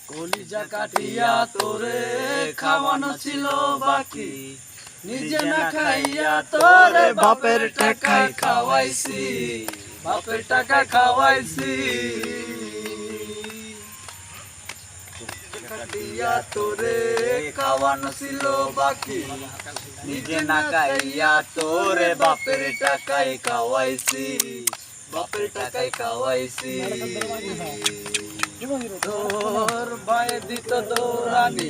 কলিজা কাটিয়া তোরে খাওয়ানো ছিল বাকি, নিজে না খাইয়া তোরে বাপের টাকায় খাওয়াইছি, বাপের টাকা খাওয়াইছি। কাটিয়া তোরে খাওয়ানো ছিল বাকি, নিজে না খাইয়া তোরে বাপের টাকায় খাওয়াইছি, বাপের টাকায় খাওয়াইছি। তোর ভাই দিত দৌড়ানি,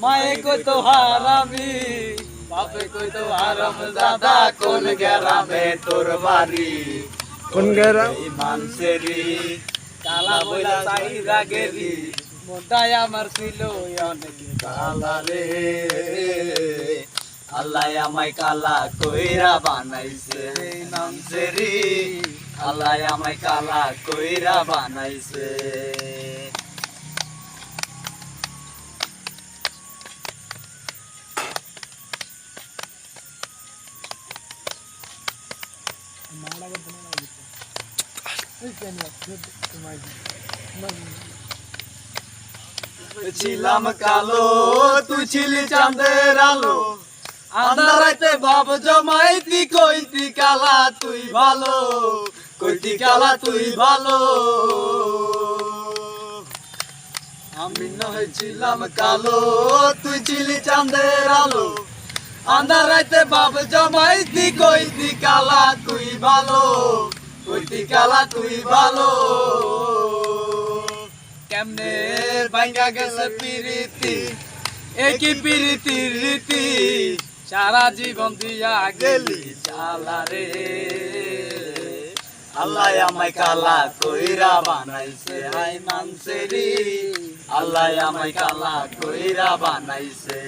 মায়ে কইতো হারামি, বাপে কইতো হারাম দাদা। কোন গ্রামে তোর বাড়ি? কোন গ্রাম? মানসেরি কালা বইলা চাইরা গেরি, মোটায় আমার ছিল অনেক কালা রে। আল্লাহ আমায় কালা কইরা বানাইছে মানসেরি, আল্লাহ আমায় কালা কইরা বানাইছে। ছিলাম কালো তুই ছিলি চাঁদের আলো, আন্ধার রাতে ভাব জমাইতি কইতি কালা তুই ভালো, কইতি কালা তুই ভালো। আমি নয় ছিলাম কালো তুই ছিলি চাঁদের আলো, আন্ধার রাতে ভাব জমাইতি কইতি কালা তুই ভালো, কইতি কালা তুই ভালো। কেমনে ভাঙ্গা গেছে পিরিতি, একই পিরিতির রীতি, সারা জীবন দিয়া গেলি চালা রে। আল্লাহ আমায় কালা কইরা বানাইছে হাই মানসেরি, আল্লাহ আমায় কালা কইরা বানাইছে।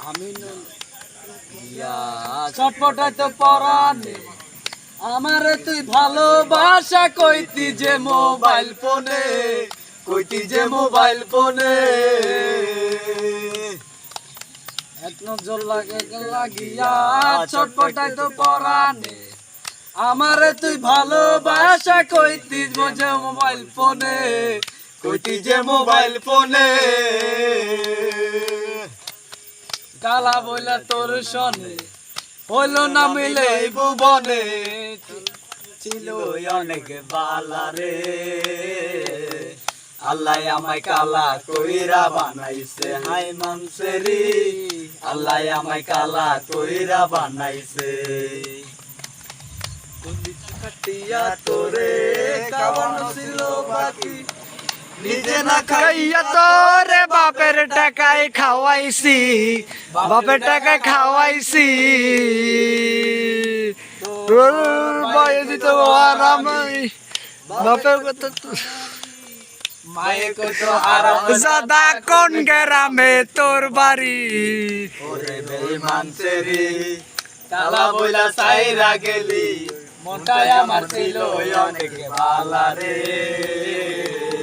আমি ছটপটাই তো পরানে, আমারে তুই ভালোবাসা কইতি যে মোবাইল ফোনে, কইতি যে মোবাইল ফোনে। এক নজর লাগে লাগিয়া ছটপটাই তো পরানে, আমারে তুই ভালোবাসা কইতি যে মোবাইল ফোনে, কইতি যে মোবাইল ফোনে। কালা বইলা তোর সনে হইল না মিলে ভুবনে, ছিল অনেক বালা রে। আল্লাহ আমায় কালা কইরা বানাইছে হাই মানসেরি, আল্লাহ আমায় কালা কইরা বানাইছে। কাটিয়া তোরে খাওয়ানো ছিল বাকি, নিজে না খাইয়া তোরে বাপের টাকায় খাওয়াইছি, বাপের টাকায় খাওয়াইছি। তোর ভাই দিত আরাম, বাপের কথা মায়ে কত আরাম দাদা। কোন গ্রামে তোর বাড়ি? ওরে বেঈমান সেরি কালা বইলা চাইরা গেলি, মনটায় আমার ছিল অনেক ভালা রে।